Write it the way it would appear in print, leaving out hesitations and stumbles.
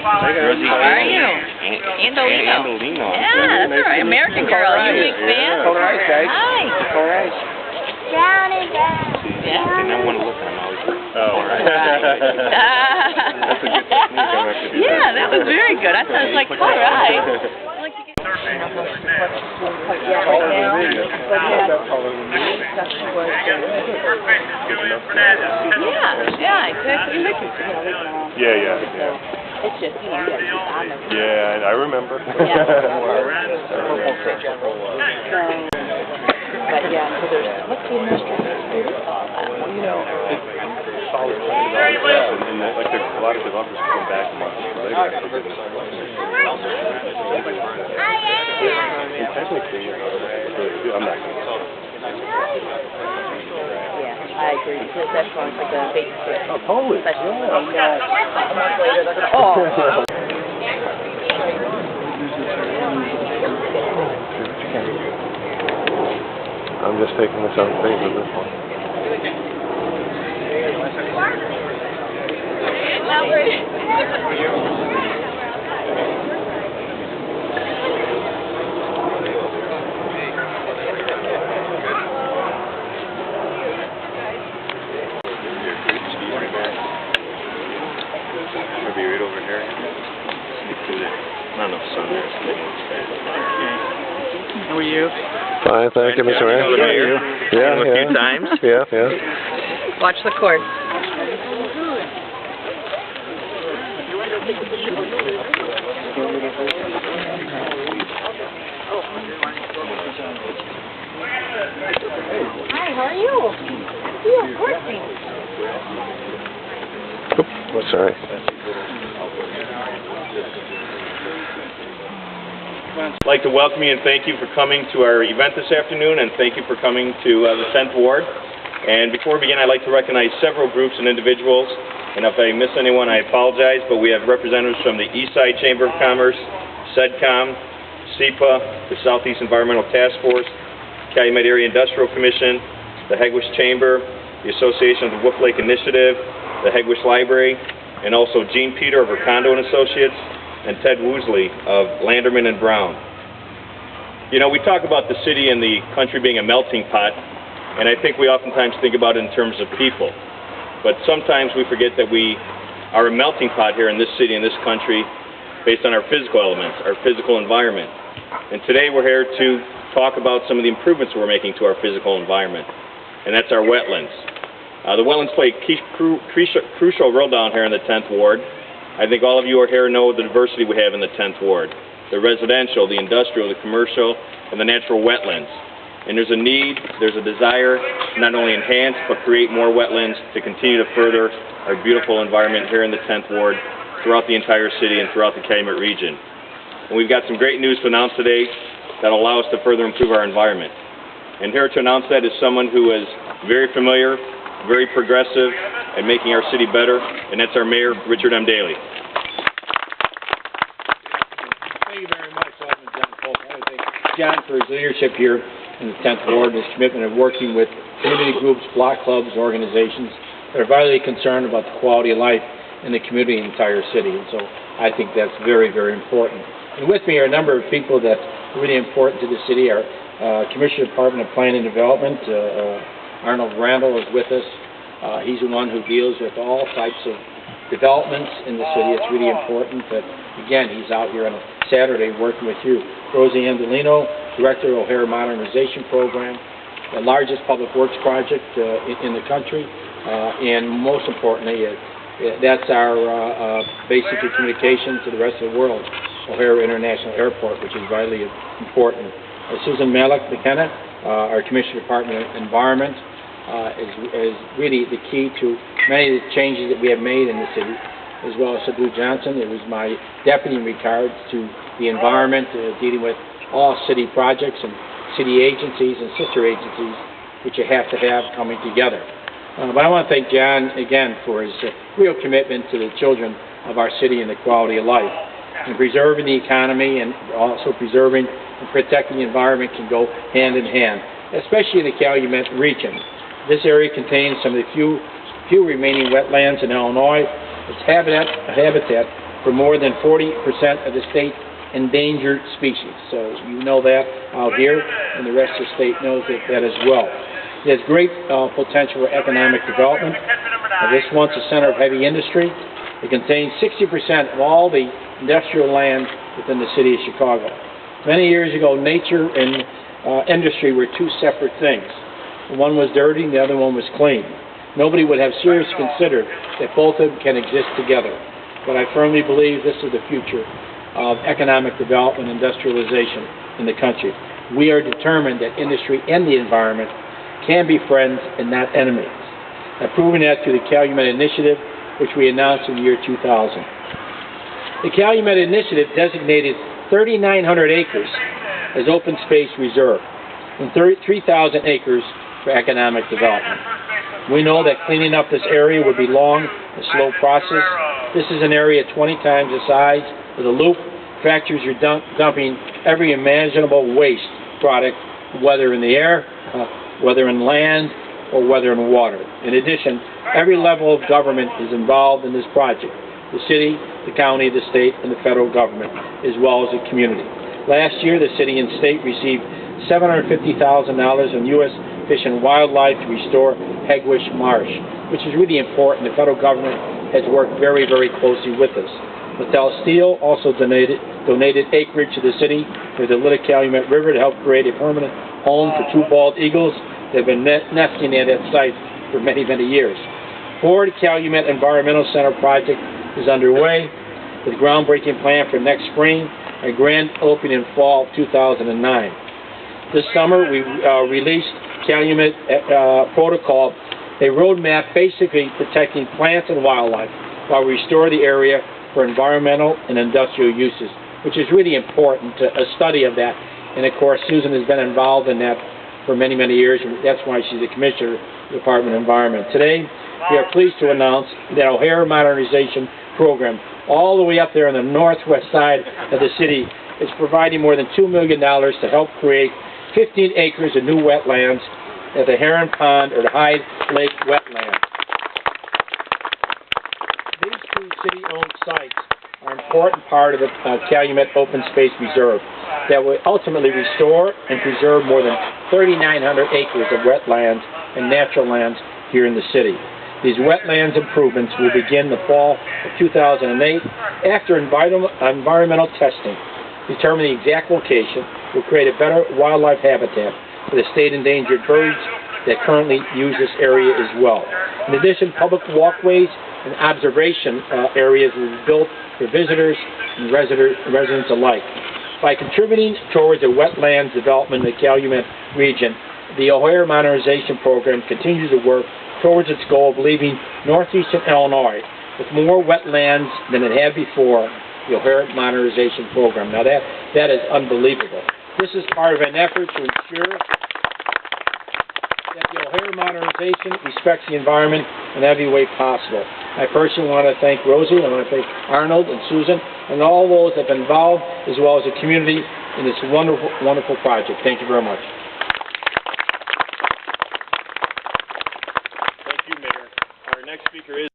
How are you? Andolino. Yeah, that's all right. American Girl. You a big fan? All right, guys. Hi. All right. Brown and brown. Yeah. And I want to look at them always. Oh, right. That's a good technique. I'll have to do that. Yeah, that was very good. I thought it was like, all right. Yeah, exactly. Yeah. It's just, you know, you gotta keep on them. Yeah, I remember. But yeah, so there's, what's the administrative spirit of all that? You know, it's solid and like a lot of developers come back and later after getting this. And technically, I'm not going to. Yeah, I agree, because that's one like a babysit. Oh, totally. Especially when they know a month later they're gonna, oh. I'm just taking this on faith with this one. Maybe right over here. Not enough sun there. How are you? Fine, thank you, Mr. Rand. Yeah, A few times. Yeah. Watch the course. Hi, how are you? Yeah, of course. Oops, sorry. I'd like to welcome you and thank you for coming to our event this afternoon, and thank you for coming to the 10th Ward. And before we begin, I'd like to recognize several groups and individuals, and if I miss anyone, I apologize, but we have representatives from the Eastside Chamber of Commerce, SEDCOM, SEPA, the Southeast Environmental Task Force, Calumet Area Industrial Commission, the Hegewisch Chamber, the Association of the Wolf Lake Initiative, the Hegewisch Library, and also Gene Peter of Recondo and Associates, and Ted Woosley of Landerman and Brown. You know, we talk about the city and the country being a melting pot, and I think we oftentimes think about it in terms of people. But sometimes we forget that we are a melting pot here in this city and this country based on our physical elements, our physical environment. And today we're here to talk about some of the improvements we're making to our physical environment, and that's our wetlands. The wetlands play a crucial role down here in the 10th Ward. I think all of you are here know the diversity we have in the 10th Ward. The residential, the industrial, the commercial, and the natural wetlands. And there's a need, there's a desire to not only enhance, but create more wetlands to continue to further our beautiful environment here in the 10th Ward, throughout the entire city and throughout the Calumet region. And we've got some great news to announce today that will allow us to further improve our environment. And here to announce that is someone who is very familiar, very progressive, and making our city better, and that's our Mayor, Richard M. Daley. Thank you very much, Alderman John Polk. I want to thank John for his leadership here in the 10th Ward and his commitment of working with community groups, block clubs, organizations that are vitally concerned about the quality of life in the community and the entire city. And so I think that's very, very important. And with me are a number of people that are really important to the city. Our Commissioner Department of Planning and Development, Arnold Randall, is with us. He's the one who deals with all types of developments in the city. It's really important that, again, he's out here on a Saturday working with you. Rosie Andolino, Director of O'Hare Modernization Program, the largest public works project in the country, and most importantly, that's our basically communication to the rest of the world, O'Hare International Airport, which is vitally important. Susan Malik McKenna, our Commissioner Department of Environment, is really the key to many of the changes that we have made in the city, as well as Sadhu Johnson. It was my deputy in regards to the environment, dealing with all city projects and city agencies and sister agencies, which you have to have coming together. But I want to thank John again for his real commitment to the children of our city and the quality of life. And preserving the economy and also preserving and protecting the environment can go hand in hand, especially in the Calumet region. This area contains some of the few remaining wetlands in Illinois. Its habitat for more than 40% of the state's endangered species. So you know that out here, and the rest of the state knows that as well. It has great potential for economic development. This once a center of heavy industry. It contains 60% of all the industrial land within the city of Chicago. Many years ago, nature and industry were two separate things. One was dirty and the other one was clean. Nobody would have seriously considered that both of them can exist together. But I firmly believe this is the future of economic development and industrialization in the country. We are determined that industry and the environment can be friends and not enemies. I've proven that through the Calumet Initiative, which we announced in the year 2000. The Calumet Initiative designated 3,900 acres as open space reserve and 3,000 acres for economic development. We know that cleaning up this area would be long and slow process. This is an area 20 times the size of the Loop. Factories are dumping every imaginable waste product, whether in the air, whether in land, or whether in water. In addition, every level of government is involved in this project. The city, the county, the state, and the federal government, as well as the community. Last year, the city and state received $750,000 in U.S. Fish and Wildlife to restore Hegwish Marsh, which is really important. The federal government has worked very, very closely with us. Mattel Steel also donated acreage to the city for the Little Calumet River to help create a permanent home for two bald eagles that have been nesting at that site for many, many years. The Calumet Environmental Center project is underway with a groundbreaking plan for next spring, a grand opening in fall of 2009. This summer, we released Calumet Protocol, a roadmap basically protecting plants and wildlife while we restore the area for environmental and industrial uses, which is really important, a study of that. And of course, Susan has been involved in that for many, many years, and that's why she's a commissioner of the Department of Environment. Today, we are pleased to announce that O'Hare Modernization Program, all the way up there on the northwest side of the city, is providing more than $2 million to help create 15 acres of new wetlands at the Heron Pond or the Hyde Lake wetland. These two city-owned sites are an important part of the Calumet Open Space Reserve that will ultimately restore and preserve more than 3,900 acres of wetlands and natural lands here in the city. These wetlands improvements will begin the fall of 2008 after environmental testing. Determine the exact location will create a better wildlife habitat for the state endangered birds that currently use this area as well. In addition, public walkways and observation areas will be built for visitors and residents alike. By contributing towards the wetlands development in the Calumet region, the O'Hare Modernization Program continues to work towards its goal of leaving northeastern Illinois with more wetlands than it had before the O'Hare Modernization Program. Now that is unbelievable. This is part of an effort to ensure that the O'Hare Modernization respects the environment in every way possible. I personally want to thank Rosie, I want to thank Arnold and Susan, and all those that have been involved, as well as the community in this wonderful, wonderful project. Thank you very much. Thank you, Mayor. Our next speaker is